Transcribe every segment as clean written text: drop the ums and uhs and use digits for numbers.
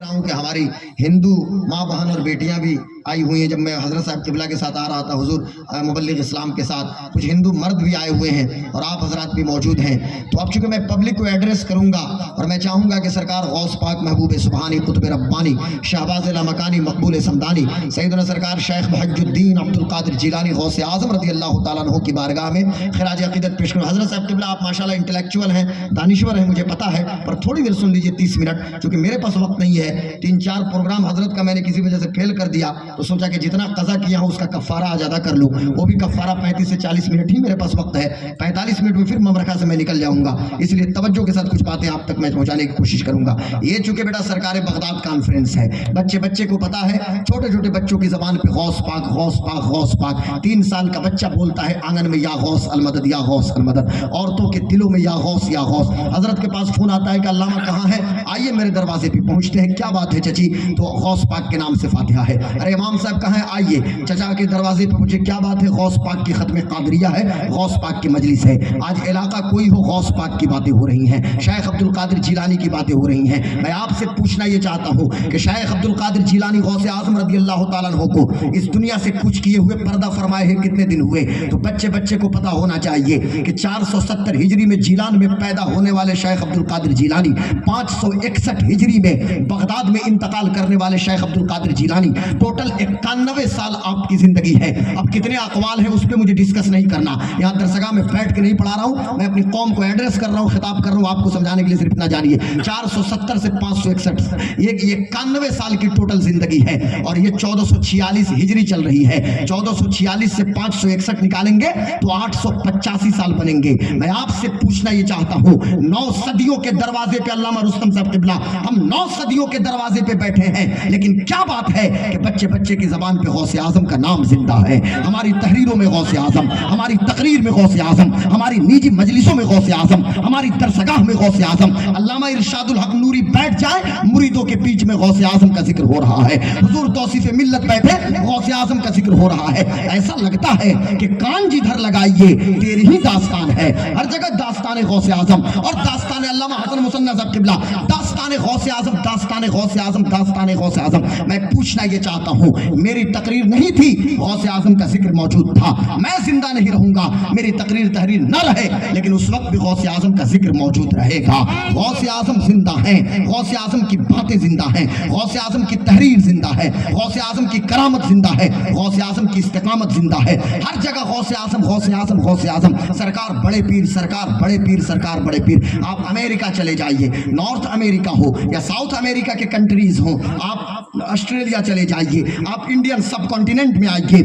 ہوں کہ ہماری ہندو ماں بہن اور بیٹیاں بھی آئی ہوئی ہیں. جب میں حضرت صاحب قبلہ کے ساتھ آ رہا تھا حضور مبلغ اسلام کے ساتھ, کچھ ہندو مرد بھی آئے ہوئے ہیں اور آپ حضرات بھی موجود ہیں. تو اب چونکہ میں پبلک کو ایڈریس کروں گا اور میں چاہوں گا کہ سرکار غوث پاک محبوب سبحانی قطب ربانی شہباز لامکانی مقبول سمدانی سیدنا سرکار شیخ بحج الدین عبد القادر جیلانی غوث اعظم رضی اللہ تعالیٰ عنہ کی بارگاہ میں خراج عقیدت پیش کروں. حضرت صاحب قبلہ آپ ماشاءاللہ انٹلیکچوئل ہیں, دانشور ہیں, مجھے پتا ہے, پر تھوڑی دیر سن لیجئے 30 منٹ, چونکہ میرے پاس وقت نہیں ہے. 3-4 پروگرام حضرت کا میں نے کسی وجہ سے فیل کر دیا تو سوچا کہ جتنا قضا کیا ہوں اس کا کفارہ آج ادا کر لوں. وہ بھی کفارہ 35 سے 40 منٹ ہی میرے پاس وقت ہے. 45 منٹ میں پھر ممرکہ سے میں نکل جاؤں گا, اس لیے توجہ کے ساتھ کچھ باتیں آپ تک میں پہنچانے کی کوشش کروں گا. یہ چونکہ بیٹا سرکار بغداد کانفرنس ہے, بچے کو پتا ہے, چھوٹے چھوٹے بچوں کی زبان پہ غوث پاک غوث پاک غوث پاک. 3 سال کا بچہ بولتا ہے آنگن میں یا غوث المدد یا غوث المدد, عورتوں کے دلوں میں یا غوث یا غوث. حضرت کے پاس فون آتا ہے کہ علامہ کہاں ہے, آئیے میرے دروازے پہ. پہنچتے ہیں, کیا بات ہے چچی, تو غوث پاک کے نام سے فاتحہ ہے. ارے امام صاحب کہاں ہے, آئیے. چچا کے دروازے پہ پوچھے کیا بات ہے, غوث پاک کی ختم قادریہ ہے, غوث پاک کی مجلس ہے. آج علاقہ کوئی ہو, غوث پاک کی باتیں ہو رہی ہیں, شیخ عبد القادر جیلانی کی باتیں ہو رہی ہیں. میں آپ سے پوچھنا یہ چاہتا ہوں کہ شیخ عبد القادر جیلانی غوث اعظم رضی اللہ تعالیٰ عنہ کو اس دنیا سے کچھ کیے ہوئے پردہ فرمائے ہیں کتنے دن ہوئے؟ تو بچے کو پتا ہونا چاہیے کہ 470 ہجری میں جیلان میں پیدا ہونے والے شیخ عبد القادر جیلانی, 561 ہجری میں بغداد میں انتقال کرنے والے شیخ عبد القادر جیلانی, ٹوٹل 91 سال آپ کی زندگی ہے. اب کتنے اقوال ہیں اس پہ مجھے ڈسکس نہیں کرنا, یہاں درسگاہ میں بیٹھ کے نہیں پڑھا رہا ہوں, میں اپنی قوم کو ایڈریس کر رہا ہوں, خطاب کر رہا ہوں, آپ کو سمجھانے کے لیے صرف اتنا جانیے 470 سے 561 یہ 91 سال کی ٹوٹل زندگی ہے. اور یہ 1446 ہجری چل رہی ہے. 1446 سے 561 نکالیں گے تو 885 سال بنیں گے. میں آپ سے پوچھنا یہ چاہتا ہوں, 9 صدیوں کے دروازے پہ علامہ رستم صاحب قبلہ, ہم 9 صدیوں کے دروازے پہ بیٹھے ہیں, لیکن کیا بات ہے کہ بچے کی زبان پہ غوث اعظم کا نام زندہ ہے. ہماری تحریروں میں غوث اعظم, ہماری تقریر میں غوث اعظم, ہماری نجی مجلسوں میں غوث اعظم, ہماری درسگاہ میں غوث اعظم. علامہ ارشاد الحق نوری بیٹھ جائے, مریدوں کے بیچ میں غوث اعظم کا ذکر ہو رہا ہے. حضور توصیف ملت بیٹھے, غوث اعظم کا ذکر ہو رہا ہے. ایسا لگتا ہے کہ کان جدھر لگائیے تیری ہی داستان ہے. ہر جگہ داستان غوث اعظم اور داستان علامہ حسن مصنع صاحب قبلہ, داستان غوث اعظم, داستان غوث اعظم, داستان غوث اعظم. میں پوچھنا یہ چاہتا ہوں, میری تقریر نہیں تھی, غوث اعظم کا ذکر موجود تھا. میں زندہ نہیں رہوں گا, میری تقریر تحریر نہ رہے, لیکن اس وقت بھی غوث اعظم کا ذکر موجود رہے گا. غوث اعظم زندہ ہیں, غوث اعظم کی باتیں زندہ ہیں, غوث اعظم کی تحریر زندہ ہے, غوث اعظم کی کرامت زندہ ہے, غوث اعظم کی استقامت زندہ ہے. ہر جگہ غوث اعظم, غوث اعظم, غوث اعظم. سرکار بڑے پیر, سرکار بڑے پیر, سرکار بڑے پیر. آپ امریکہ چلے جائیے, نارتھ امریکہ ہو یا ساؤتھ امریکہ کے کنٹریز ہوں, آپ آسٹریلیا چلے جائیے, آپ انڈین سب کانٹیننٹ میں آئیے,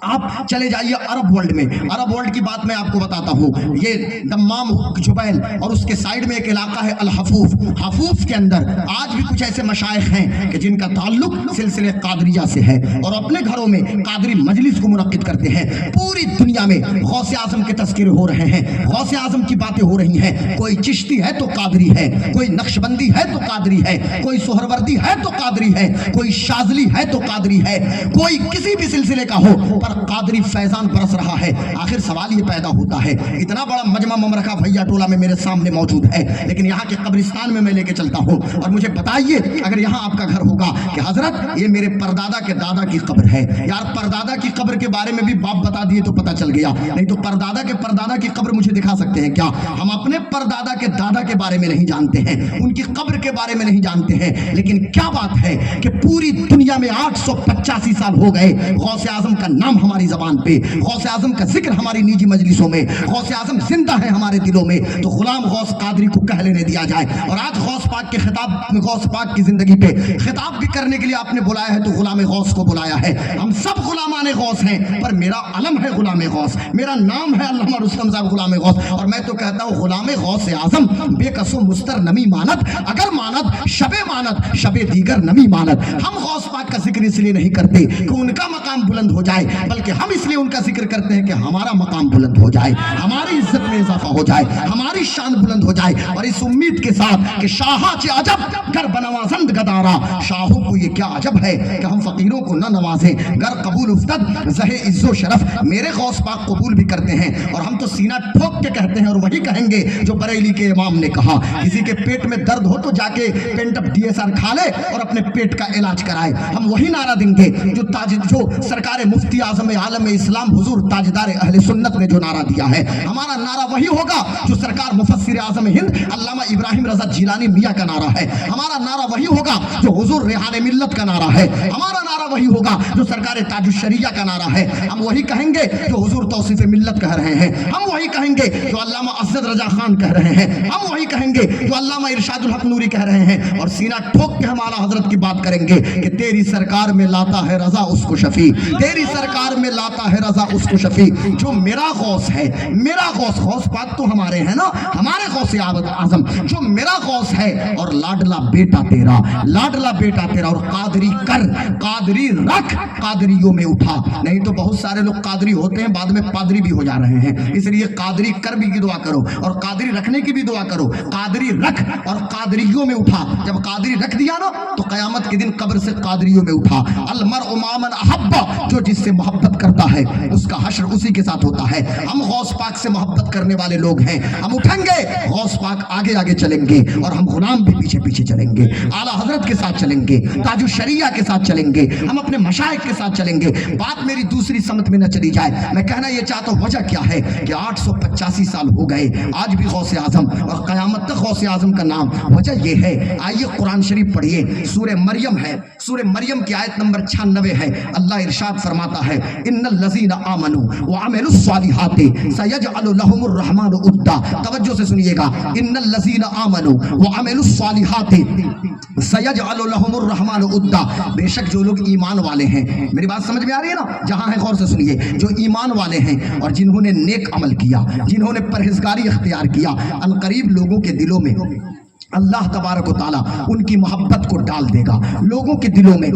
آپ چلے جائیے عرب ورلڈ میں. عرب ورلڈ کی بات میں آپ کو بتاتا ہوں, یہ دمام جبیل اور اس کے سائیڈ میں ایک علاقہ ہے الحفوف. حفوف کے اندر آج بھی کچھ ایسے مشائخ ہیں کہ جن کا تعلق سلسلے قادریہ سے ہے اور اپنے گھروں میں قادری مجلس کو منعقد کرتے ہیں. پوری دنیا میں غوث اعظم کے تذکرے ہو رہے ہیں, غوث اعظم کی باتیں ہو رہی ہیں. کوئی چشتی ہے تو قادری ہے, کوئی نقشبندی ہے تو قادری ہے, کوئی سہروردی ہے تو قادری ہے, کوئی شاذلی ہے تو قادری ہے, کوئی کسی بھی سلسلے کا ہو, پر قادری فیضان برس رہا ہے. آخر سوال یہ پیدا ہوتا ہے, اتنا بڑا مجمع ممرکہ بھیا ٹولہ میں میرے سامنے موجود ہے, لیکن یہاں کے قبرستان میں لے کے چلتا ہوں اور مجھے بتائیے اگر یہاں آپ کا گھر ہوگا کہ حضرت یہ میرے پردادا کے دادا کی قبر ہے. یار پردادا کی قبر کے بارے میں بھی باپ بتا دیے تو پتہ چل گیا, نہیں تو پردادا کے پردادا کی قبر مجھے دکھا سکتے ہیں کیا؟ ہم اپنے پردادا کے دادا کے بارے میں نہیں جانتے ہیں, ان کی قبر کے بارے میں نہیں جانتے ہیں, لیکن کیا بات ہے کہ پوری دنیا میں 885 سال ہو گئے غوث اعظم کا نام ہماری زبان پہ, غوث اعظم کا ذکر ہماری نجی مجلسوں میں, غوث اعظم زندہ ہے ہمارے دلوں میں. تو غلام غوث قادری کو کہہ لینے دیا جائے. اور آج غوث پاک کے خطاب, غوث پاک کی زندگی پہ خطاب بھی کرنے کے لیے آپ نے بلایا ہے تو غلام غوث کو بلایا ہے. ہم سب غلامان غوث ہیں, پر میرا علم ہے غلام غوث, میرا نام ہے علامہ رستم صاحب غلام غوث. اور میں تو کہتا ہوں غلام غوث اعظم بے کسو مستر نمی ماند, اگر ماند شب ماند, شب دیگر نمی ماند. ہم غوث پاک کا ذکر اس لیے نہیں کرتے کہ ان کا مقام मकाम बुलंद हो जाए, बल्कि हम इसलिए उनका जिक्र करते हैं कि हमारा मकाम बुलंद हो जाए, हमारी इज्जत में इजाफा हो जाए, हमारी शान बुलंद हो जाए। और इस उम्मीद के साथ कि शाहा चे अजब गर बनवाजंद गदारा, शाहों को ये क्या अजब है कि हम फकीरों को न नवाजें, गर कबूल उफ्तद जहे इज्जो शरफ, मेरे गौस पाक कबूल भी करते हैं और हम तो सीना ठोक के कहते हैं और वही कहेंगे जो बरेली के इमाम ने कहा, किसी के पेट में दर्द हो तो जाके पेंटअप DSR खा ले और अपने पेट का इलाज कराए। हम वही नारा देंगे जो सरकार मुफ्ती आजम आलम इस्लाम हुजूर ताजदार अहले सुन्नत ने जो नारा दिया है। हमारा नारा वही होगा जो सरकार मुफस्सिर आजम हिंद अल्लामा इब्राहिम रजा जिलानी मियां का नारा है। हमारा नारा वही होगा जो हुजूर रेहाने मिल्लत का नारा है। हमारा नारा वही होगा जो सरकार ताजुश शरिया का नारा है। हम वही कहेंगे जो हुजूर तौसीफ मिल्लत कह रहे हैं। हम वही कहेंगे जो अल्लामा असद रजा खान कह रहे हैं। हम वही कहेंगे जो अल्लामा इरशादुल हक नूरी कह रहे हैं। और सीना ठोक के हम आला हजरत की बात करेंगे कि तेरी सरकार में लाता है रजा उसको शफी, तेरी सरकार में लाता है रजा उसको शफी। जो मेरा गौस है, मेरा गौस पाक तो हमारे हैं ना, हमारे गौस आजम, जो मेरा गौस है और लाडला बेटा तेरा, लाडला बेटा तेरा। और कादरी कर, कादरी रख, कादरियों में उठा। नहीं तो बहुत सारे लोग कादरी होते हैं बाद में पादरी भी हो जा रहे हैं। इसलिए कादरी कर भी की दुआ करो और कादरी रखने की भी दुआ करो। कादरी रख और कादरियों में उठा। जब कादरी रख दिया ना तो कयामत के दिन कब्र से कादरियों में उठा। अलमर उमामन अहब्बा, जो जिससे मोहब्बत करता है उसका हश्र उसी के साथ होता है। हम गौस पाक से मोहब्बत करने वाले लोग हैं। हम उठेंगे, गौस पाक आगे आगे चलेंगे और हम गुलाम भी पीछे पीछे चलेंगे। आला हजरत के साथ चलेंगे, ताजु शरिया के साथ चलेंगे, हम अपने मशाइख के साथ चलेंगे। बात मेरी दूसरी समत में न चली जाए। मैं कहना यह चाहता हूं वजह क्या है कि 885 साल हो गए आज भी गौसे आजम और कयामत तक गौसे आजम का नाम। वजह यह है, आइए कुरान शरीफ पढ़िए, सूरह मरियम है, सूरह मरियम की आयत नंबर 96 है। अल्लाह इरशाद फरमाता है, इन्नल लज़ीना आमनू व अमिलुस सालिहाति सयजअलु लहुमुर रहमानु उद्दा। तवज्जो से सुनिएगा, इन्नल लज़ीना आमनू व अमिलुस सालिहाति सयजअलु लहुमुर रहमानु उद्दा। बेशक जो लोग ईमान वाले हैं, मेरी बात समझ में आ रही है ना, जहां है गौर से सुनिए, जो ईमान वाले हैं और जिन्होंने नेक अमल किया, जिन्होंने परहेजगारी इख्तियार किया, अनकरीब लोगों के दिलों में अल्लाह तबारक व तआला उनकी मोहब्बत को डाल देगा। लोगों के दिलों में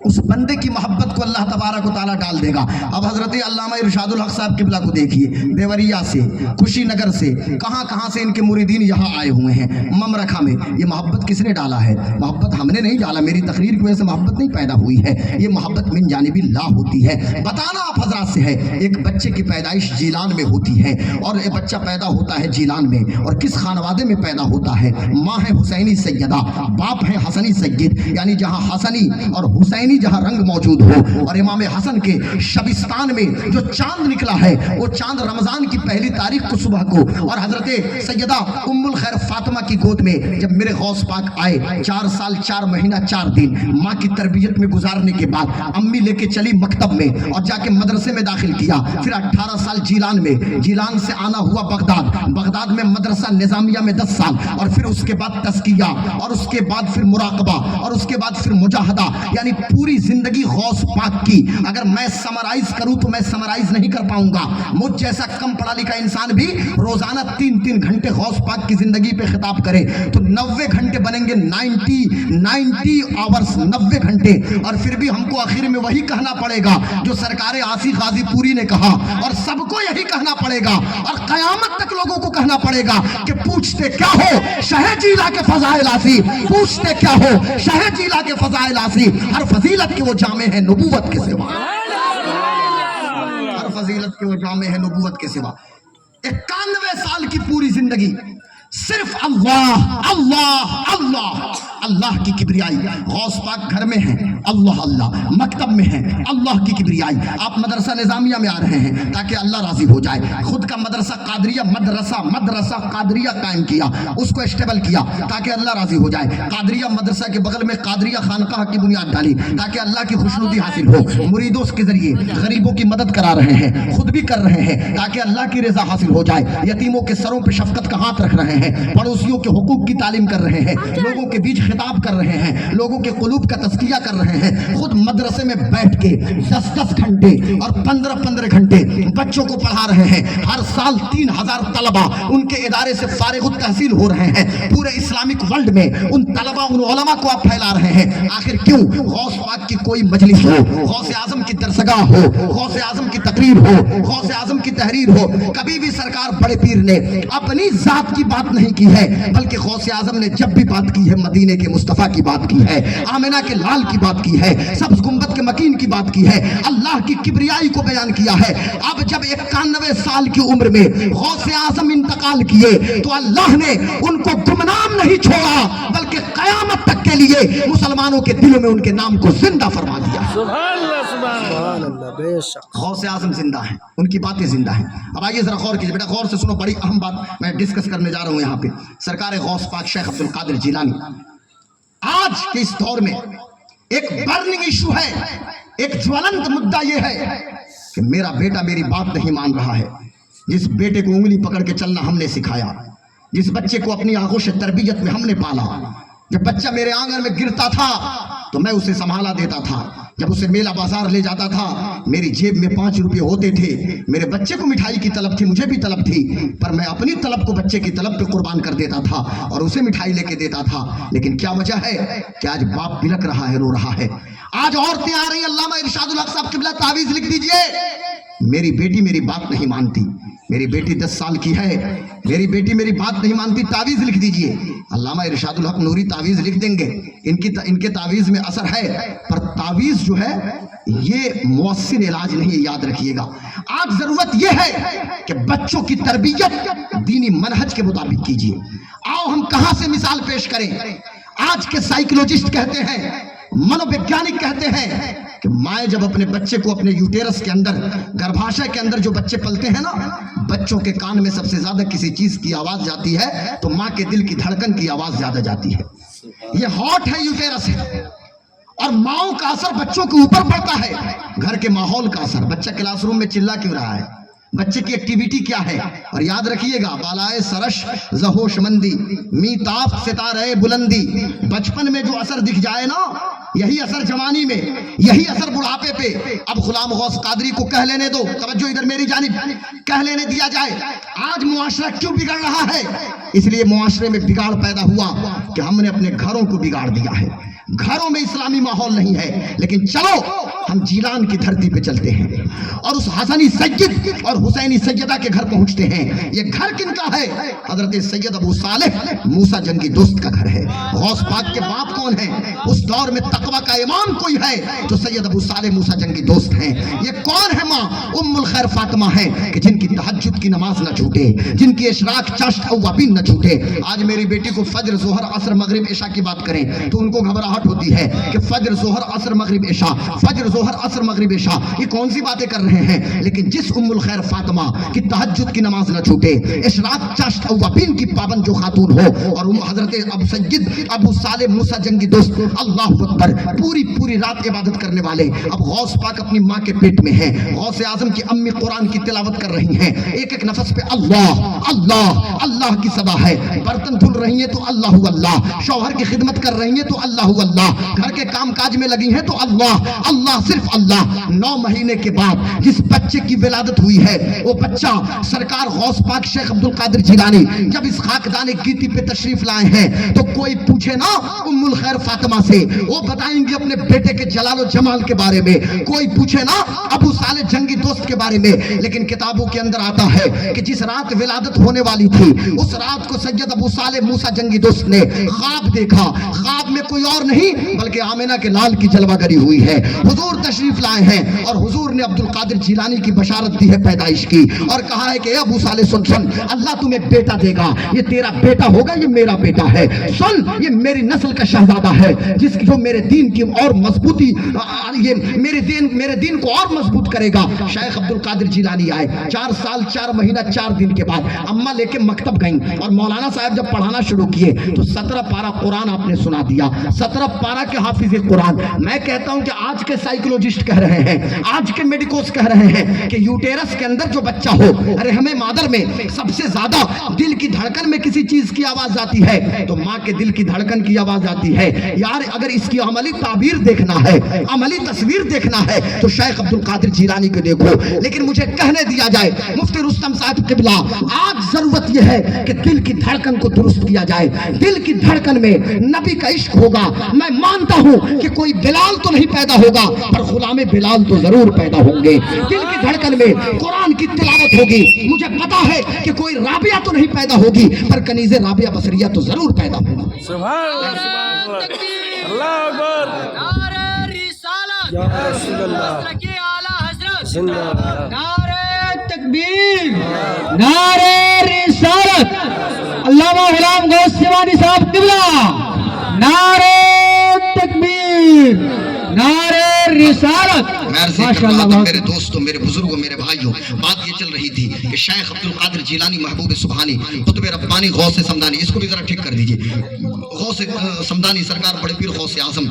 उस बंदे की मोहब्बत को अल्लाह तबारक व तआला डाल देगा। अब हजरत अल्लामा इरशादुल हक साहब किबला को देखिए, देवरिया से, कुशीनगर से, कहां कहां से इनके मुरीदीन यहाँ आए हुए हैं ममरखा में। ये मोहब्बत किसने डाला है? मोहब्बत हमने नहीं डाला, मेरी तकरीर की वजह से मोहब्बत नहीं पैदा हुई है। ये मोहब्बत मिन जानिबी ला होती है। बताना आप हजरात से है, एक बच्चे की पैदाइश जीलान में होती है और ये बच्चा पैदा होता है जीलान में, और किस खानवादे में पैदा होता है? माँ है हुसैनी सैयदा, बाप है हसनी सैयद, यानी जहाँ हसनी और हुसैनी जहाँ रंग मौजूद हो। और इमाम हसन के शबिस्तान में जो चांद निकला है, वो चांद रमजान की पहली तारीख को सुबह को, और हजरत सैयदा उम्मुल खैर फातिमा की गोद में जब मेरे गौस पाक आए, 4 साल 4 महीना 4 दिन माँ की तरबियत में गुजारने के बाद अम्मी लेके चली मकतब में और जाके मदरसे में दाखिल किया। फिर 18 साल जीलान में, जीलान से आना हुआ बगदाद, बगदाद में मदरसा निजामिया में 10 साल, और फिर उसके बाद तस्किया, और उसके बाद फिर मुराकबा, और उसके बाद फिर मुजाहदा। यानी पूरी जिंदगी गौस पाक की अगर मैं समराइज करूं तो मैं समराइज नहीं कर पाऊंगा। मुझ जैसा कम पढ़ा लिखा इंसान भी रोजाना 3-3 घंटे गौस पाक की जिंदगी पे खिताब करे तो 90 घंटे बनेंगे, 90 आवर्स, 90 घंटे। और फिर भी हमको आखिर में वही कहना पड़ेगा जो सरकार आसी गाजीपुरी ने कहा, और सबको यही कहना पड़ेगा और कयामत तक लोगों को कहना पड़ेगा कि पूछते क्या हो शहे जिला के फजाइल आसी, पूछते क्या हो शहे जिला के फजाइल आसी। हर फजीलत के वो जामे है नबूवत के सिवा, हर फजीलत के वो जामे है नबूवत के सिवा। 91 साल की पूरी जिंदगी सिर्फ अल्लाह अल्लाह अल्लाह, अल्लाह की किबरियाई। गौस पाक घर में है, अल्लाह अल्लाह, मकतब में है, अल्लाह की किबरियाई। आप मदरसा निजामिया में आ रहे हैं ताकि अल्लाह राजी हो जाए। खुद का मदरसा कादरिया मदरसा कादरिया कायम किया, उसको स्टेबल किया ताकि अल्लाह राजी हो जाए। कादरिया मदरसा के बगल में कादरिया खानकाह की बुनियाद डाली ताकि अल्लाह की खुशनुदी हासिल हो। मुरीदों के जरिए गरीबों की मदद करा रहे हैं, खुद भी कर रहे हैं ताकि अल्लाह की रजा हासिल हो जाए। यतीमों के सरों पर शफकत का हाथ रख रहे हैं, पड़ोसियों के हुकूक की तालीम कर रहे हैं, लोगों के बीच خطاب کر رہے ہیں، لوگوں کے قلوب کا تزکیہ کر رہے ہیں، خود مدرسے میں بیٹھ کے 10 گھنٹے اور 15 گھنٹے بچوں کو پڑھا رہے ہیں۔ ہر سال 3000 طلبہ ان کے ادارے سے فارغ التحصیل ہو رہے ہیں۔ پورے اسلامک ورلڈ میں ان طلبہ ان علماء کو آپ پھیلا رہے ہیں۔ آخر کیوں؟ غوث پاک کی کوئی مجلس ہو، غوث اعظم کی درسگاہ ہو، غوث اعظم کی تقریر ہو، غوث اعظم کی تحریر ہو، کبھی بھی سرکار بڑے پیر نے اپنی ذات کی بات نہیں کی ہے، بلکہ غوث اعظم نے جب بھی بات کی ہے مدینے کے مصطفیٰ کی بات کی ہے، آمنہ کے لال کی بات کی ہے، سبز گنبد کے مکین کی بات کی ہے، اللہ کی کبریائی کو بیان کیا ہے۔ اب جب 91 سال کی عمر میں غوث اعظم انتقال کیے تو اللہ نے ان کو گمنام نہیں چھوڑا، بلکہ قیامت تک کے لیے مسلمانوں کے دلوں میں ان کے نام کو زندہ فرما دیا۔ سبحان اللہ، سبحان اللہ، بے شک غوث اعظم زندہ ہیں، ان کی باتیں زندہ ہیں۔ اب آئیے ذرا غور کیجیے، بیٹا غور سے سنو، بڑی اہم بات میں ڈسکس کرنے جا رہا ہوں یہاں پہ۔ سرکار غوث پاک شیخ عبد القادر جیلانی آج کے اس دور میں ایک برننگ ایشو ہے، ایک جوالنت مدعا یہ ہے کہ میرا بیٹا میری بات نہیں مان رہا ہے۔ جس بیٹے کو انگلی پکڑ کے چلنا ہم نے سکھایا، جس بچے کو اپنی آغوش تربیت میں ہم نے پالا، جب بچہ میرے آنگن میں گرتا تھا تو میں اسے سنبھالا دیتا تھا، جب اسے میلہ بازار لے جاتا تھا میری جیب میں 5 روپے ہوتے تھے، میرے بچے کو مٹھائی کی طلب تھی، مجھے بھی طلب تھی، پر میں اپنی طلب کو بچے کی طلب پہ قربان کر دیتا تھا اور اسے مٹھائی لے کے دیتا تھا۔ لیکن کیا وجہ ہے کہ آج باپ بلک رہا ہے، رو رہا ہے۔ آج عورتیں آ رہی ہیں، علامہ ارشاد الحق صاحب قبلہ تعویذ لکھ دیجئے، میری بیٹی میری بات نہیں مانتی، میری بیٹی 10 سال کی ہے، میری بیٹی میری بات نہیں مانتی، تعویذ لکھ دیجئے۔ علامہ ارشاد الحق نوری تعویذ لکھ دیں گے، ان کے تعویذ میں اثر ہے، پر تعویذ جو ہے یہ مؤثر علاج نہیں، یاد رکھیے گا۔ آج ضرورت یہ ہے کہ بچوں کی تربیت دینی منہج کے مطابق کیجئے۔ آؤ ہم کہاں سے مثال پیش کریں؟ آج کے سائیکولوجسٹ کہتے ہیں، منو ویگیانک کہتے ہیں کہ مائیں جب اپنے بچے کو اپنے یوٹیرس کے اندر، گربھاشے کے اندر جو بچے پلتے ہیں نا، بچوں کے کان میں سب سے زیادہ کسی چیز کی آواز جاتی ہے تو ماں کے دل کی دھڑکن کی آواز زیادہ جاتی ہے۔ یہ ہارٹ ہے، یوٹیرس ہے، اور ماؤں کا اثر بچوں کے اوپر پڑتا ہے، گھر کے ماحول کا اثر۔ بچہ کلاس روم میں چلا کیوں رہا ہے؟ بچے کی ایکٹیویٹی کیا ہے؟ اور یاد رکھیے گا، بالائے سرش زہوش مندی میتاف ستارے بلندی، بچپن میں جو اثر دکھ جائے نا، یہی اثر جوانی میں، یہی اثر بڑھاپے پہ۔ اب غلام غوث قادری کو کہہ لینے دو، توجہ ادھر میری جانب، کہہ لینے دیا جائے۔ آج معاشرہ کیوں بگڑ رہا ہے؟ اس لیے معاشرے میں بگاڑ پیدا ہوا کہ ہم نے اپنے گھروں کو بگاڑ دیا ہے، گھروں میں اسلامی ماحول نہیں ہے۔ لیکن چلو ہم جیلان کی دھرتی پہ چلتے ہیں اور اس حسنی سید اور حسینی سیدہ کے گھر پہنچتے ہیں۔ یہ گھر کن کا ہے؟ حضرت سید ابو صالح موسیٰ جنگی دوست کا گھر ہے۔ غوث پاک کے باپ کون ہیں؟ اس دور میں تقویٰ کا امام کوئی ہے تو سید ابو صالح موسیٰ جنگی دوست ہیں۔ یہ کون ہے؟ ماں ام الخیر فاطمہ ہیں کہ جن کی تہجد کی نماز نہ چھوٹے، جن کی اشراق چاشت اوابین نہ چھوٹے۔ آج میری بیٹی کو فجر ظہر عصر مغرب عشاء کی بات کریں تو ان کو گھبراہٹ ہوتی ہے کہ فجر ظہر عصر مغرب عشاء، فجر ظہر عصر مغرب عشاء، یہ کون سی باتیں کر رہے ہیں؟ لیکن جس ام الخیر فاطمہ کی تہجد کی نماز نہ چھوٹے، اشراق چاشت اوابین کی پابند جو خاتون ہو، اور حضرت ابو سید ابو صالح موسیٰ جنگی دوست، اللہ اکبر، پوری رات عبادت کرنے والے۔ اب غوث پاک اپنی ماں کے پیٹ میں ہیں، غوث اعظم کی امی قرآن کی تلاوت کر رہی ہیں، ایک ایک نفس پہ اللہ اللہ اللہ کی صدا ہے، برتن دھل رہی ہیں تو اللہ اللہ، شوہر کی خدمت کر رہی ہیں تو اللہ اللہ، گھر کے کام کاج میں لگی ہیں تو اللہ اللہ، صرف اللہ۔ 9 مہینے کے بعد جس بچے کی ولادت ہوئی ہے، وہ بچہ سرکار غوث پاک شیخ عبد القادر جیلانی جب اس خاکدان گیتی پہ تشریف لائے ہیں تو کوئی پوچھے نا ام الخیر فاطمہ سے، وہ بتائیں گے اپنے بیٹے کے جلال و جمال کے بارے میں، کوئی پوچھے نا ابو صالح جنگی دوست کے بارے میں۔ لیکن کتابوں کے اندر آتا ہے کہ جس رات ولادت ہونے والی تھی، اس رات کو سید ابو صالح موسیٰ جنگی دوست نے خواب دیکھا، خواب میں کوئی اور نہیں بلکہ آمنہ کے لال کی جلوہ گری ہوئی ہے، حضور تشریف لائے ہیں اور حضور نے عبد القادر جیلانی کی بشارت دی ہے پیدائش کی، اور کہا ہے کہ اے ابو صالح سن سن، اللہ تمہیں بیٹا دے گا، یہ تیرا بیٹا ہوگا، یہ میرا بیٹا ہے، سن یہ میری نسل کا شہزادہ ہے، جس کی جو میرے دین کی اور مضبوطی، یہ میرے دین کو اور مضبوط کرے گا۔ شیخ عبد القادر جیلانی آئے 4 سال 4 مہینہ 4 دن کے بعد، اماں لے کے مکتب گئیں اور مولانا صاحب جب پڑھانا شروع کیے تو 17 پارہ قرآن آپ نے سنا دیا، 17 پارہ کے حافظ قرآن۔ میں کہتا ہوں کہ آج کے गायनिकोलॉजिस्ट कह रहे हैं, आज के मेडिकोस कह रहे हैं कि यूटेरस के अंदर जो बच्चा हो, अरे हमें मादर में सबसे ज्यादा दिल की धड़कन में किसी चीज की आवाज आती है तो माँ के दिल की धड़कन की आवाज आती है। यार अगर इसकी अमली ताबीर देखना है, अमली तस्वीर देखना है तो शेख अब्दुल कादिर जिलानी को देखो। लेकिन मुझे कहने दिया जाए मुफ्ती रुस्तम साहब किबला, आज जरूरत यह है कि दिल की धड़कन को दुरुस्त किया जाए। दिल की धड़कन में नबी का इश्क होगा। मैं मानता हूं कि कोई बिलाल तो नहीं पैदा होगा पर गुलामे बिलाल तो जरूर पैदा होंगे। दिल की धड़कन में कुरान की तिलावत होगी। मुझे पता है कि कोई राबिया तो नहीं पैदा होगी पर कनीज़े राबिया बसरिया तो जरूर पैदा होगा। सुभान अल्लाह, अल्लाह अकबर, नारे रिसालत, या रसूल अल्लाह, लगे आला हजरत, जिंदाबाद, नारे तकबीर, नारे रिसालत, अल्लामा गुलाम गौस सिवानी साहब किबला, नारे तकबीर, नारे रिसालत। माशाअल्लाह। मेरे दोस्तों, मेरे बुजुर्गों, मेरे भाइयों, बात ये चल रही थी कि शेख अब्दुल कादिर जिलानी महबूब सुबहानी कुतुब रब्बानी गौस समदानी, इसको भी जरा ठीक कर दीजिए, गौस समदानी सरकार बड़े पीर गौस आजम।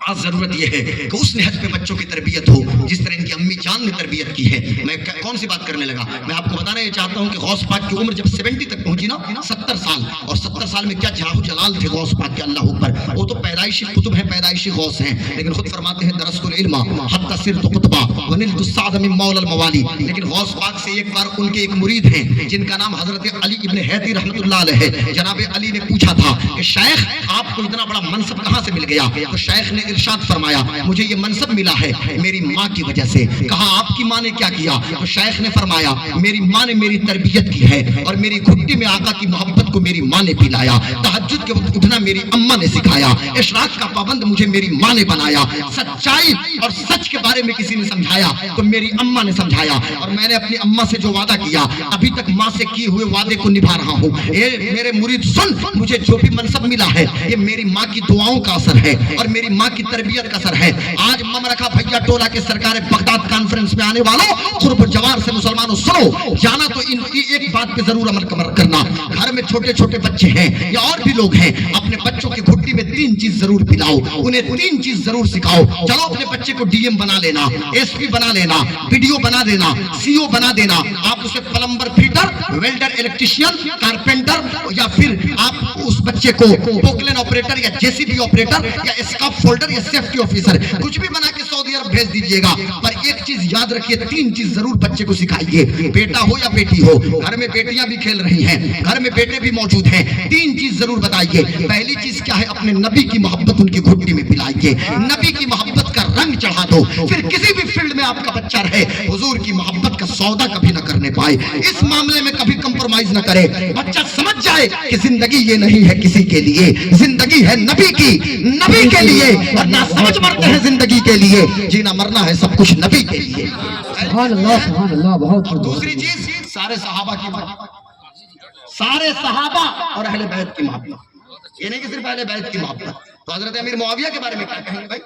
आज जरूरत यह है कि उस नहज पे बच्चों की तरबियत हो जिस तरह इनकी अम्मी जान ने तरबियत की है। मैं कौन सी बात करने लगा, मैं आपको बताना ये चाहता हूँ कि गौस पाक की उम्र जब 70 तक पहुंची ना, 70 साल, और 70 साल में क्या जाहू जलाल थे गौस पाक के, अल्लाह अकबर। वो तो पैदाइशी कुतुब हैं, पैदाइशी गौस हैं, लेकिन खुद फरमाते हैं दरसुल इल्मा हत्ता सिरतु कुतबा वनिलतु साद मिन मौलल मवाली। लेकिन गौस पाक से एक बार उनके एक मुरीद हैं जिनका नाम हजरत अली इब्न हैती रहमतुल्लाह अलैह है। जनाब अली ने पूछा था कि शेख आपको इतना बड़ा मनसब कहां से मिल गया? तो शेख ने इरशाद फरमाया मुझे ये मनसब मिला है मेरी माँ की वजह से। कहा आपकी माँ ने क्या किया? तो शेख ने फरमाया मेरी माँ ने मेरी तरबियत की है और मेरी घुट्टी में आका की मोहब्बत को मेरी माँ ने पिलाया। तहज्जुद के वक्त उठना मेरी अम्मा ने सिखाया। इशराक का पाबंद मुझे मेरी माँ ने बनाया। सच्चाई और सच के बारे में किसी ने समझाया तो मेरी अम्मा ने समझाया। और मैंने अपनी अम्मा से जो वादा किया अभी तक माँ से किए हुए वादे को निभा रहा हूँ। ये मेरे मुरीद सुन, मुझे जो भी मनसब मिला है ये मेरी माँ की दुआओं का असर है और मेरी माँ की तरबियत का असर है। आज ममरखा भैया टोला के सरकार बगदाद कॉन्फ्रेंस में आने वालों, कुर्ब जवार से मुसलमानों सुनो, जाना तो इन एक बात पे जरूर अमल करना। घर में छोटे छोटे बच्चे हैं या और भी लोग हैं, अपने बच्चों की घुट्टी में 3 चीज जरूर पिलाओ, उन्हें 3 चीज जरूर सिखाओ। चलो अपने बच्चे को डीएम बना लेना, एसपी बना लेना, वीडियो बना देना, सीओ बना देना। आप उसे plumber, fitter, welder, electrician, carpenter, या फिर आप उस बच्चे को पोकलेन ऑपरेटर या जेसीबी ऑपरेटर या स्काफ फोल्डर या सेफ्टी ऑफिसर कुछ भी बना के सऊदी अरब भेज दीजिएगा। पर एक चीज याद रखिए, 3 चीज जरूर बच्चे को सिखाइए। बेटा हो या बेटी हो, घर में बेटियां भी खेल रही हैं, घर में बेटे भी मौजूद हैं, 3 चीज जरूर बताइए। पहली चीज क्या है? अपने नबी की मोहब्बत उनकी घुट्टी में पिलाइए। नबी की मोहब्बत का रंग चढ़ा दो, फिर किसी भी फील्ड में आपका बच्चा रहे, हुजूर की मोहब्बत का सौदा कभी न करने पाए। इस मामले में कभी कंप्रोमाइज न करे। बच्चा समझ जाए कि जिंदगी ये नहीं है किसी के लिए, जिंदगी है नबी की, नबी के लिए। और ना समझ मरते हैं जिंदगी के लिए, जीना मरना है सब कुछ नबी के लिए। सुभान अल्लाह, बहुत। और दूसरी चीज, सारे सहाबा की मोहब्बत, सारे सहाबा और अहले बैत की मोहब्बत। ये नहीं कि सिर्फ अहले बैत की मोहब्बत। तो हजरत अमीर मुआविया के बारे में क्या कहेंगे भाई?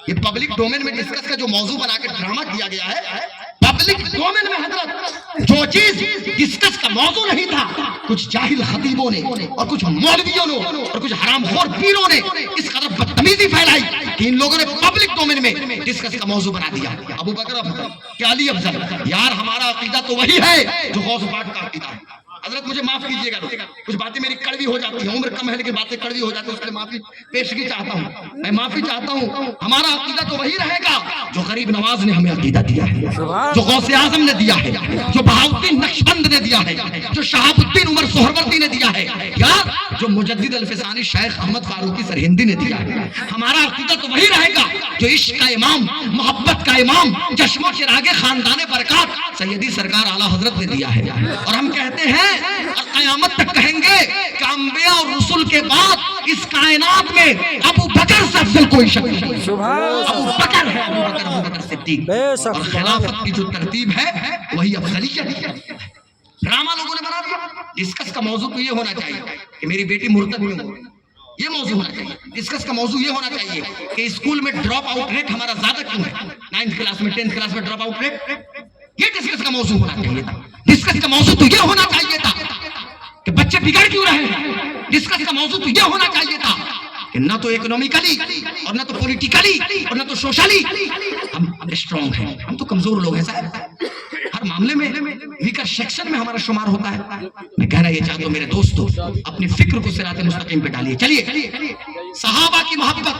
ये पब्लिक डोमेन में डिस्कस का जो मौजू बना के ड्रामा किया गया है, पब्लिक डोमेन में हजरत जो चीज डिस्कस का मौजू नहीं था, कुछ जाहिल खतीबों ने और कुछ मौलवियों ने और कुछ हरामखोर पीरों ने इस कदर बदतमीजी फैलाई कि इन लोगों ने पब्लिक डोमेन में डिस्कस का मौजू बना दिया। अबू बकर अफजल क्या अली अफजल? यार हमारा अकीदा तो वही है जो गौस पाक का अकीदा है। हजरत मुझे माफ कीजिएगा, कुछ बातें मेरी कड़वी हो जाती हैं, उम्र कम है लेकिन बातें कड़वी हो जाती है, उसके लिए माफी पेशगी चाहता हूँ, मैं माफी चाहता हूँ। हमारा अकीदा तो वही रहेगा जो गरीब नवाज ने हमें अकीदा दिया है, जो गौसे आजम ने दिया है, जो बहाउद्दीन नक्शबंद ने दिया है, जो शहाबुद्दीन उमर सोहरवर्दी ने दिया है, यार जो मुजद्दिद अल्फसानी शेख अहमद फारूकी सरहिंदी ने दिया है। हमारा अकीदा तो वही रहेगा जो इश्क का इमाम, मोहब्बत का इमाम, चश्मो चिरागे खानदाने बरकत सैयदी सरकार आला हजरत ने दिया है। और हम कहते हैं और क़यामत तक कहेंगे कि अंबिया और रसूल के बाद इस कायनात में अबू बकर से अफजल कोई शक नहीं। अबू बकर है, अबू बकर सिद्दीक। और खिलाफत की जो तरतीब है वही अफजलियत है। ड्रामा लोगों ने बना दिया। डिस्कस का मौजू तो ये होना चाहिए कि मेरी बेटी मुर्तद नहीं हो, ये मौजू होना चाहिए। डिस्कस का मौजू ये होना चाहिए कि स्कूल में ड्रॉप आउट रेट हमारा ज्यादा क्यों है, 9th क्लास में 10th क्लास में ड्रॉप आउट रेट, ये डिस्कस का मौजू होना चाहिए था। डिस्कस का मौजू तो ये होना चाहिए था कि बच्चे बिगड़ क्यों रहे हैं। डिस्कस का मौजू तो ये होना चाहिए था कि ना तो इकोनॉमिकली और ना तो पॉलिटिकली और ना तो सोशली स्ट्रांग हैं, हम तो कमजोर लोग हैं साहब, हर मामले में वीकर सेक्शन में हमारा शुमार होता है। मैं कहना ये चाहता हूं मेरे दोस्तों, अपनी फिक्र को सिराते मुस्तकीम पे डालिए। चलिए, सहाबा की मोहब्बत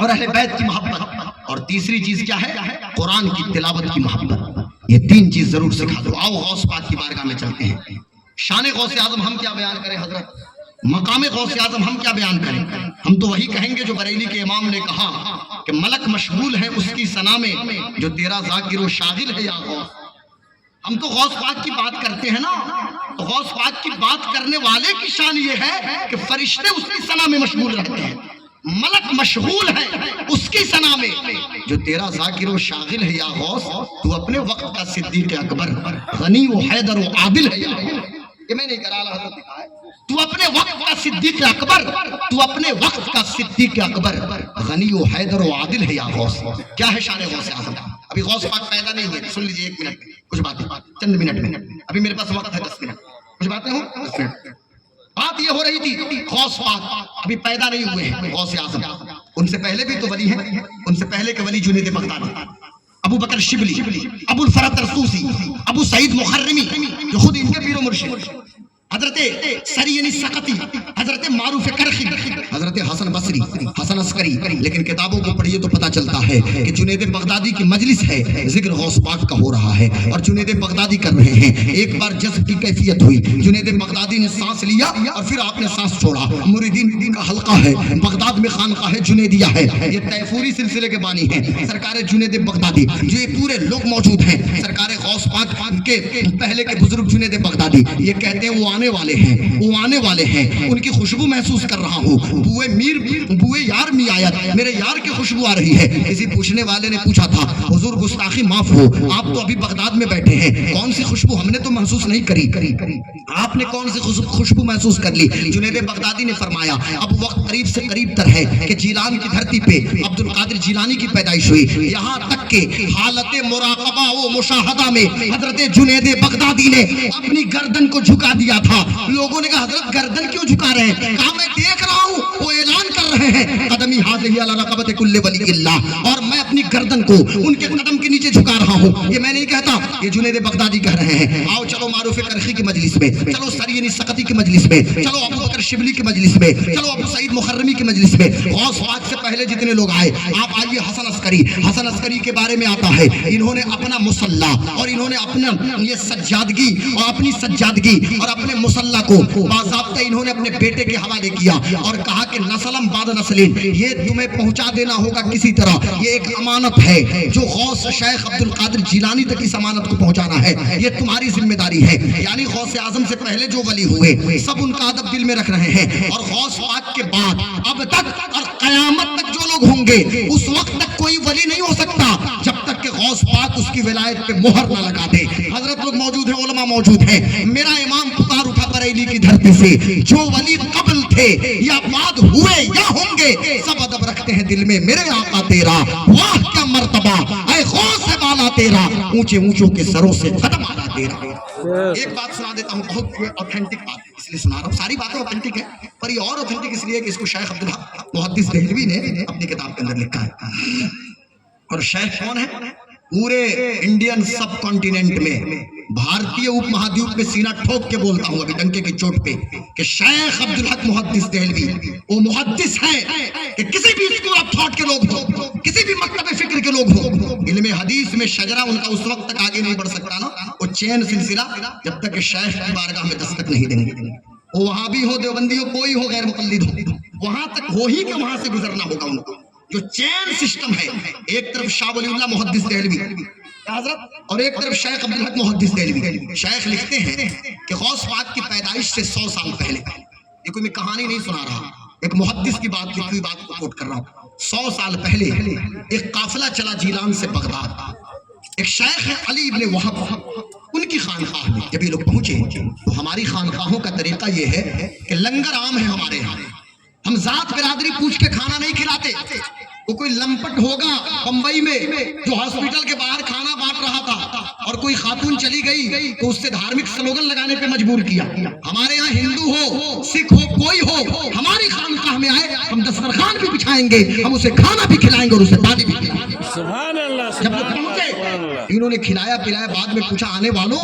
और अहले बैत की मोहब्बत, और तीसरी चीज क्या है, कुरान की तिलावत की मोहब्बत। ये तीन चीज जरूर सिखा दो। आओ गौस पाक की बारगाह में चलते हैं। शान गौस आजम हम क्या बयान करें हजरत, मकाम गौस आजम हम क्या बयान करें। हम तो वही कहेंगे जो बरेली के इमाम ने कहा कि मलक मशगूल है उसकी सना में, जो तेरा जाकिर व शागिल है या गौस। हम तो गौस पाक की बात करते हैं ना, तो गौस पाक की बात करने वाले की शान ये है कि फरिश्ते उसकी सना में मशगूल रहते हैं, मलक मशगूल है उसकी सना में, जो तेरा जाकिर व शागिल है या गौस। तू अपने वक्त का सिद्दीक अकबर, गनी व हैदर व आदिल है या गौस। ये मैं नहीं करा हजरत लिखा है, तू अपने वक्त का सिद्दीक अकबर, तू अपने वक्त का सिद्दीक अकबर, गनी व हैदर व आदिल है या गौस। क्या है शान गौस आजम। अभी गौस पाक पैदा नहीं हुए, सुन लीजिए 1 मिनट कुछ बातें, चंद मिनट में, अभी मेरे पास वक्त है 10 मिनट, कुछ बातें हो 10 मिनट। बात ये हो रही थी गौस पाक अभी पैदा नहीं हुए हैं, गौस आजम उनसे पहले भी तो वली हैं, उनसे पहले के वली जुनैद बगदादी, अबू बकर शिबली, अबुल फरत तरसूसी, अबू सईद मुखर्रमी जो खुद इनके पीरो मुर्शिद, हजरत सरीनी सकती, हजरत मारूफ करखी, हजरत हसन बसरी, हसन अस्करी। लेकिन किताबों को पढ़िए तो पता चलता है कि जुनैद बगदादी की मजलिस है, जिक्र गौस पाक का हो रहा है और जुनैद बगदादी कर रहे हैं। एक बार जज्ब की कैफियत हुई, जुनैद बगदादी ने सांस लिया और फिर आपने सांस छोड़ा। मुरीदीन का हल्का है, बगदाद में खानकाह है जुनैदिया है, ये तैफूरी सिलसिले के बानी हैं सरकार जुनैद बगदादी, जो ये पूरे लोग मौजूद हैं। सरकार गौस पाक के पहले के बुजुर्ग जुनैद बगदादी ये कहते हैं वो आने वाले हैं, उनकी खुशबू महसूस कर रहा हूँ। बुए यार मी आयत, मेरे यार की खुशबू आ रही है। किसी पूछने वाले ने पूछा था, हुजूर गुस्ताखी माफ हो, आप तो अभी बगदाद में बैठे हैं, कौन सी खुशबू हमने तो महसूस नहीं करी, आपने कौन सी खुशबू महसूस कर ली। जुनैद बगदादी ने फरमाया अब वक्त करीब से करीब तर है कि जीलान की धरती पे अब्दुल कादिर जीलानी की पैदाइश हुई। यहाँ तक के हालत मुराकबा व मुशाहदा में हजरत जुनैद बगदादी ने अपनी गर्दन को झुका दिया था। लोगों ने कहा हजरत गर्दन क्यों झुका रहे हैं, कहा मैं देख रहा हूँ वो ऐलान कर रहे हैं कदमी हाज़िही अला रक़बति कुल्लि वलिय्यिल्लाह, और मैं अपनी गर्दन को उनके कदम के नीचे झुका रहा हूँ। ये मैं नहीं कहता, ये जुनैद बगदादी कह रहे हैं। आओ चलो मारूफ करखी की मजलिस में, चलो सरीनी सकती की मजलिस में, चलो अबू बकर शिबली की मजलिस में, चलो अबू सईद मुखर्रमी की मजलिस में। गौस पाक से पहले जितने लोग आए, आप आइए हसन अस्करी के बारे में आता है। इन्होंने अपना मुसल्ला और इन्होंने अपना ये सज्जादगी और अपनी सज्जादगी और अपने मुसल्ला को बाज़ाब्ता इन्होंने अपने बेटे के हवाले किया और कहा कि नस्लम बाद नस्लिन, ये तुम्हें पहुंचा देना होगा किसी तरह, ये एक अमानत है जो गौस शेख अब्दुल कादिर जिलानी तक इस अमानत को पहुंचाना है, ये तुम्हारी जिम्मेदारी है। यानी गौस आजम से पहले जो वली हुए सब उनका अदब दिल में रख रहे हैं, और गौस पाक के बाद अब तक और कयामत तक जो लोग होंगे उस वक्त तक कोई वली नहीं हो सकता जब तक कि गौस पाक उसकी विलायत पे मोहर न लगा दे। हजरत लोग मौजूद हैं, उलमा मौजूद हैं। मेरा इमाम पुकार उठा बरेली की धरती से, जो वली कबल थे या बाद हुए या होंगे, सब अदब रखते हैं दिल में। मेरे आका तेरा वाह क्या मर्तबा, ऐ गौस से बाला तेरा, ऊंचे ऊंचों के सरों से कदम आला तेरा। एक बात सुना देता हूँ, बहुत ऑथेंटिक बात इसलिए सुना रहा हूँ, सारी बातें ऑथेंटिक है पर ये और ऑथेंटिक इसलिए कि इसको शेख अब्दुल हक मुहद्दिस देहलवी ने अपनी किताब के अंदर लिखा है। और शेख कौन है, पूरे इंडियन सब कॉन्टिनेंट में, भारतीय उपमहाद्वीप में सीना ठोक के बोलता हूं अभी डंके की चोट पे कि शेख अब्दुल हक मुहद्दिस देहलवी वो मुहद्दिस है कि किसी भी स्कूल ऑफ थॉट के लोग हो, किसी भी मकतब फिक्र के लोग हो, इल्मे हदीस में शजरा उनका उस वक्त तक आगे नहीं बढ़ सकता ना, वो चैन सिलसिला जब तक शेख की बारगाह में दस्तक नहीं देंगे। वो वहां भी हो, देवबंदी हो, कोई हो, गैर मुक़ल्लिद हो, वहां तक हो ही कि वहां से गुजरना होगा उनको। जो चैन सिस्टम है, एक तरफ शाह वलीउल्लाह मुहद्दिस देहलवी और एक तरफ शेख अब्दुल हक मुहद्दिस देहलवी। शेख लिखते हैं कि गौस पाक की पैदाइश से 100 साल पहले, ये कोई मैं कहानी नहीं सुना रहा, एक मुहद्दिस की बात लिखी हुई बात को कोट कर रहा हूँ। 100 साल पहले एक काफिला चला जीलान से बगदाद, एक शेख है अली इब्ने वहब, उनकी खानकाह में जब ये लोग पहुंचे तो हमारी खानकाहों का तरीका ये है कि लंगर आम है हमारे यहाँ, हम जात बिरादरी पूछ के खाना नहीं खिलाते। वो कोई लंपट होगा बंबई में जो हॉस्पिटल के बाहर खाना बांट रहा था और कोई खातून चली गई तो उससे धार्मिक स्लोगन लगाने पे मजबूर किया। हमारे यहाँ हिंदू हो, सिख हो, कोई हो, हमारी खानकाह में आए, हम दस्तरखान भी बिछाएंगे, हम उसे खाना भी खिलाएंगे और उसे दादी भी खिलाएंगे। सुभान अल्लाह। जब वो इन्होंने खिलाया पिलाया, बाद में पूछा आने वालों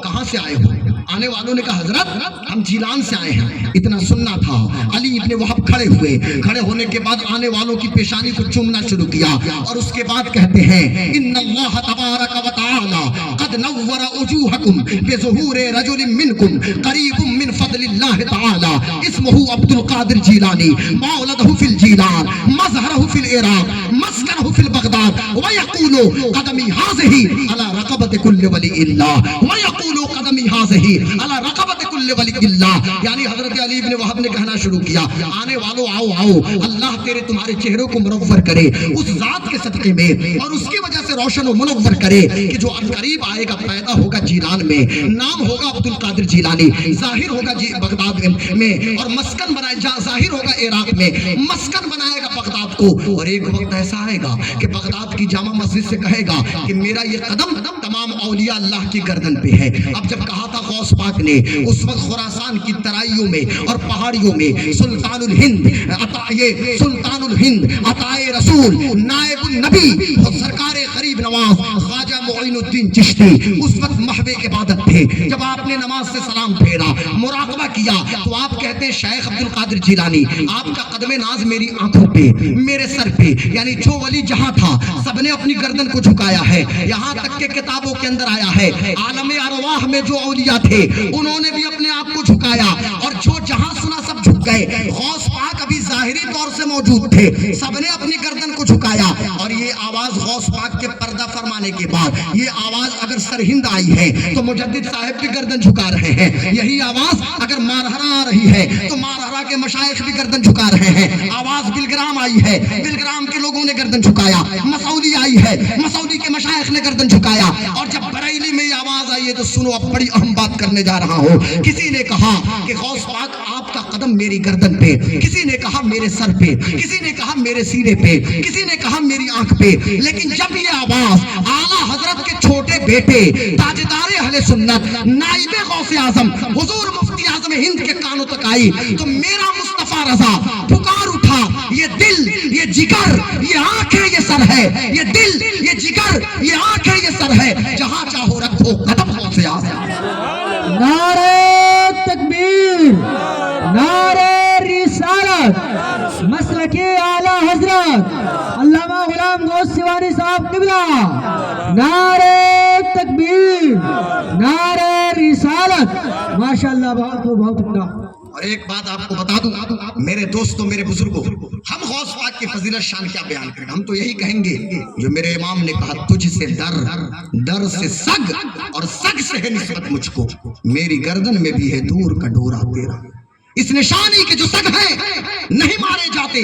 कहां से आए हो? आने वालों ने कहा हजरत हम जीलान से आए हैं। इतना सुनना था। अली इब्ने वहब खड़े हुए, खड़े होने के बाद आने वालों की पेशानी को चूमना शुरू किया और उसके बाद कहते हैं इन्नल्लाह तबारक व तआला कद नव्वरा उजूहकुम बिज़ुहूरि रजुलिन मिनकुम करीबुम मिन फदलिल्लाह तआला इस्मुहु अब्दुल कादिर जीलानी मौलदहु फिल जीलान मज़हरहु फिल इराक मस्कनहु फिल बगदाद व यक़ूलु क़दमी हाज़िही अला रक़बति कुल्लि वलिइल्लाह व यक़ूलु क़दमी हाज़िही अला रक़बति कुल्लि वलिइल्लाह। यानी हजरत अली इब्ने वहब ने कहना शुरू किया आने वालों आओ आओ, अल्लाह तेरे तुम्हारे चेहरों को मुनव्वर करे उस जात के सदके में और उसकी वजह से रोशन और मुनव्वर करे कि जो अनकरीब आएगा पैदा होगा जीलान में, नाम होगा अब्दुल कादिर जीलानी, जाहिर होगा बगदाद में और मस्कन बनाए जाहिर होगा इराक में, मस्कन बनाएगा बगदाद को। और एक वक्त ऐसा आएगा कि बगदाद की जामा मस्जिद से कहेगा कि मेरा ये कदम तमाम औलिया अल्लाह की गर्दन पे है। अब जब कहा था गौस पाक ने उस वक्त खुरासान की तराइयों में और पहाड़ियों में सुल्तानुल हिंद अताए रसूल नायबुल नबी और सरकारे गरीब नवाज ख्वाजा मुईनुद्दीन चिश्ती उस वक्त महवे इबादत थे। जब आपने नमाज से सलाम फेरा, मुराकबा किया, तो आप कहते हैं शेख अब्दुल कादिर जीलानी आपका कदमे नाज मेरी आंखों पे, मेरे सर पे, यानी जो वली जहां था सबने अपनी गर्दन को झुकाया है। यहां तक के किताबों के अंदर आया है आलमे अरवाह में जो औलिया थे उन्होंने भी अपने आप को झुकाया और जो जहां सुना सब झुक गए। गौस पाक अभी जाहिरी तौर से मौजूद थे, सबने अपनी गर्दन को झुकाया और ये आवाज गौस पाक के पर्दा फरमाने के बाद ये आवाज अगर सरहिंद आई है तो मुजद्दिद साहब भी गर्दन झुका रहे हैं। यही आवाज अगर मारहरा आ रही है तो मारहरा के मशाइख भी गर्दन झुका रहे हैं। आवाज बिलग्राम आई है, बिलग्राम के लोगों ने गर्दन झुकाया। मसौदी आई है, मसौदी के मशाइख ने गर्दन झुकाया। और जब बरेली में ये आवाज आई है तो सुनो, अब बड़ी अहम बात करने जा रहा हूं। किसी ने कहा कि गौस पाक आपका कदम मेरी गर्दन पे, किसी ने कहा मेरे सर पे, किसी ने कहा मेरे सीने पे, किसी ने कहा मेरी आंख पे। लेकिन जब ये आवाज आला हजरत के छोटे बेटे ताजदार अहले सुन्नत नाइबे गौसे आजम हुजूर मुफ्ती आजम हिंद के कानों तक आई तो मेरा मुस्तफा रजा पुकार उठा, ये दिल, ये जिगर, ये आंखें, ये सर है। ये दिल, ये जिगर, ये आंखें, ये सर है। जहां चाहो रखो कदम गौसे आजम। नारे तकबीर, नारे रिसालत, मसलके आला हजरत अल्लामा गुलाम गौस सिवानी साहब किबला। नारे तकबीर, नारे रिसालत, माशाअल्लाह, बहुत उम्दा। और एक बात आपको बता दूं मेरे दोस्तों, मेरे बुजुर्गों, हम गौस पाक की फजीलत शान क्या बयान करें? हम तो यही कहेंगे जो मेरे इमाम ने कहा, तुझसे डर, डर से सग और सग से है निस्बत मुझको, मेरी गर्दन में भी है दूर का डोरा तेरा। इस निशानी के जो सग है नहीं मारे जाते,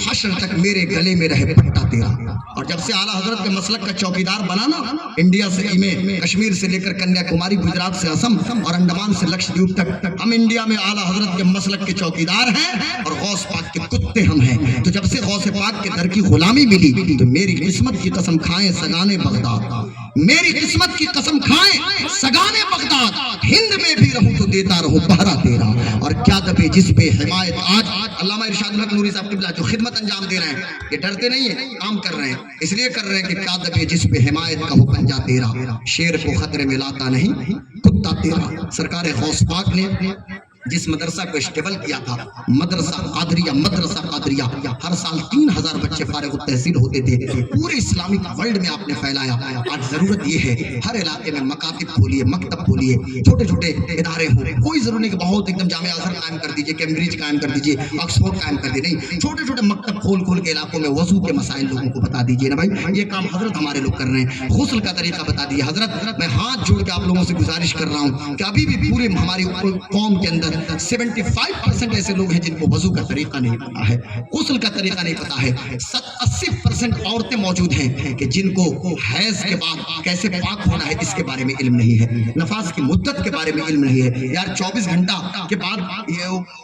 हश्र तक मेरे गले में रहे पट्टा तेरा। और जब से आला हजरत के मसलक का चौकीदार बना ना, इंडिया से में कश्मीर से लेकर कन्याकुमारी, गुजरात से असम और अंडमान से लक्षद्वीप तक हम इंडिया में आला हजरत के मसलक के चौकीदार हैं और गौस पाक के कुत्ते हम हैं। तो जब से गौस पाक के दर की गुलामी मिली तो मेरी किस्मत की कसम खाएं सगाने बगदाद, मेरी किस्मत की कसम खाएं सगाने बगदाद, हिंद में भी रहूं तो देता रहूं पहरा तेरा। और क्या दबे जिस पे हिमायत, आज अल्लामा इरशादुल हक नूरी साहब किबला जो खिदमत अंजाम दे रहे हैं, ये डरते नहीं है, काम कर रहे हैं, इसलिए कर रहे हैं कि क्या दबे जिस पे हिमायत का हो पंजा तेरा, शेर को खतरे में लाता नहीं कुत्ता तेरा। सरकार गौस पाक ने जिस मदरसा को स्टेबल किया था, मदरसा कादरिया, हर साल 3000 बच्चे फारिग तहसील होते थे, पूरे इस्लामिक वर्ल्ड में आपने फैलाया। आज जरूरत ये है हर इलाके में मकातिब खोलिए, मकतब खोलिए, छोटे छोटे इदारे हों। कोई जरूरी नहीं कि बहुत एकदम जामिया अज़हर कायम कर दीजिए, कैम्ब्रिज कायम कर दीजिए, ऑक्सफोर्ड कायम कर दीजिए, नहीं, छोटे छोटे मकतब खोल के इलाकों में वजू के मसाइल लोगों को बता दीजिए ना भाई। ये काम हजरत हमारे लोग कर रहे हैं, गुस्ल का तरीका बता दीजिए। हजरत मैं हाथ जोड़ के आप लोगों से गुजारिश कर रहा हूँ कि अभी भी पूरे हमारी कौम के अंदर 75% ऐसे लोग हैं जिनको वजू का तरीका नहीं पता है, गुस्ल का तरीका नहीं पता है। 80% औरतें मौजूद हैं कि जिनको हैज के बाद कैसे पाक होना है इसके बारे में इल्म नहीं है, नफास की मुद्दत के बारे में इल्म नहीं है। यार 24 घंटा के बाद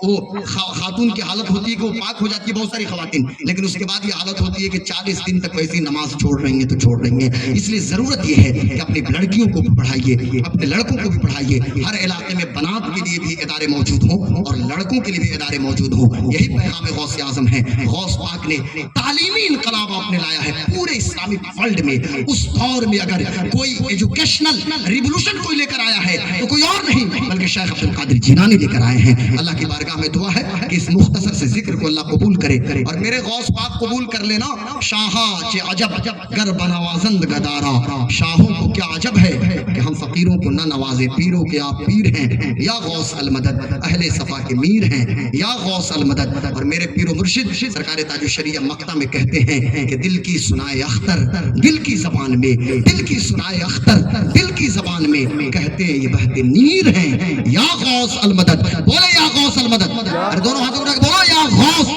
वो खातून की हालत होती है कि वो पाक हो जाती है, बहुत सारी खवातीन, लेकिन उसके बाद ये हालत होती है कि 40 दिन तक वैसी नमाज छोड़ रही हैं तो छोड़ रही हैं। इसलिए जरूरत यह है कि अपनी लड़कियों को भी पढ़ाइए, अपने लड़कों को भी पढ़ाइए। हर इलाके में बनात के लिए भी इदारे موجود ہوں اور لڑکوں کے لیے بھی ادارے موجود ہوں. یہی پیغام غوث اعظم ہے. غوث پاک نے تعلیمی انقلاب آپ نے لایا ہے پورے اسلامک ورلڈ میں. اس دور میں اگر کوئی ایجوکیشنل ریولوشن کوئی لے کر آیا ہے تو کوئی اور نہیں بلکہ شیخ عبد القادر جیلانی لے کر آئے ہیں. اللہ کی بارگاہ میں دعا ہے کہ اس مختصر سے ذکر کو اللہ قبول کرے اور میرے غوث پاک قبول کر لینا. شاہا چے عجب گر بنوازند گدارا. شاہوں کو کیا عجب ہے کہ ہم فقیروں کو نہ نوازے. پیروں کے آپ پیر ہیں یا غوث المدد اہل صفا کے میر ہیں یا غوث المدد. اور میرے پیر و مرشد سرکار تاج الشریعہ مقطع میں کہتے ہیں کہ دل کی سنائے اختر دل کی زبان میں, دل کی سنائے اختر دل کی زبان میں کہتے یہ بہتے نیر ہیں یا غوث المدد. بولے یا غوث المدد. ارے دونوں ہاتھوں کو بولو یا غوث.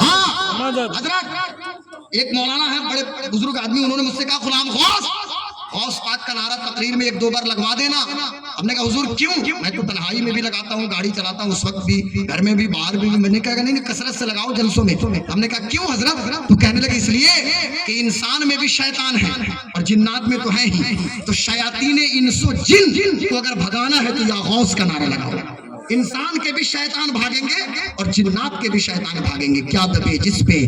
ہاں حضرت ایک مولانا ہے بڑے بزرگ آدمی, انہوں نے مجھ سے کہا غلام غوث غوث پاک کا نعرہ تقریر میں 1-2 بار لگوا دینا. ہم نے کہا حضور کیوں؟ میں تو تنہائی میں بھی لگاتا ہوں, گاڑی چلاتا ہوں اس وقت بھی, گھر میں بھی, باہر بھی. میں نے کہا نہیں کثرت سے لگاؤ جلسوں میں. ہم نے کہا کیوں حضرت؟ تو کہنے لگے اس لیے کہ انسان میں بھی شیطان ہے اور جنات میں تو ہے ہی. تو شیاطین انس و جن کو اگر بھگانا ہے تو یا غوث کا نعرہ لگاؤ. انسان کے بھی شیطان بھاگیں گے اور جنات کے بھی شیطان بھاگیں گے. کیا دبے جس پہ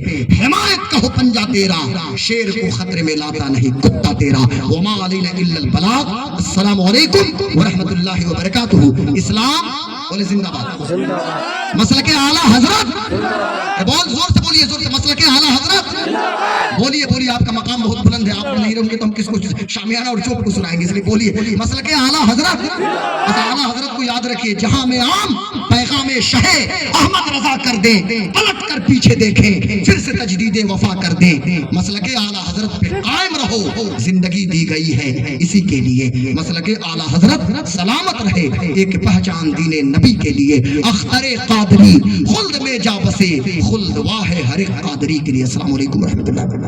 حمایت کا ہو پنجہ تیرا, شیر کو خطرے میں لاتا نہیں کتا تیرا. وما علینا الا البلاغ. السلام علیکم ورحمۃ اللہ وبرکاتہ. اسلام بولے زندہ باد. مسلک اعلیٰ حضرت بہت زور سے بولیے, زور سے. مسلک اعلیٰ حضرت بولیے بولیے. آپ کا مقام بہت بلند ہے, آپ نہیں رہیں گے تو ہم کس کو شامیانہ اور چوپ کو سنائیں گے, اس لیے بولیے مسلک اعلیٰ حضرت. اعلیٰ حضرت کو یاد رکھیے, جہاں میں عام پیغام شہ احمد رضا کر دیں, پلٹ کر پیچھے دیکھیں, پھر سے تجدید وفا کر دیں. مسلک اعلیٰ حضرت پہ قائم رہو, زندگی دی گئی ہے اسی کے لیے. مسلک اعلیٰ حضرت سلامت رہے, ایک پہچان دین نبی کے لیے. اختر قادری خلد میں جا بسے, خلد واہ ہر ایک قادری کے لیے. السلام علیکم ورحمۃ اللہ وبرکاتہ.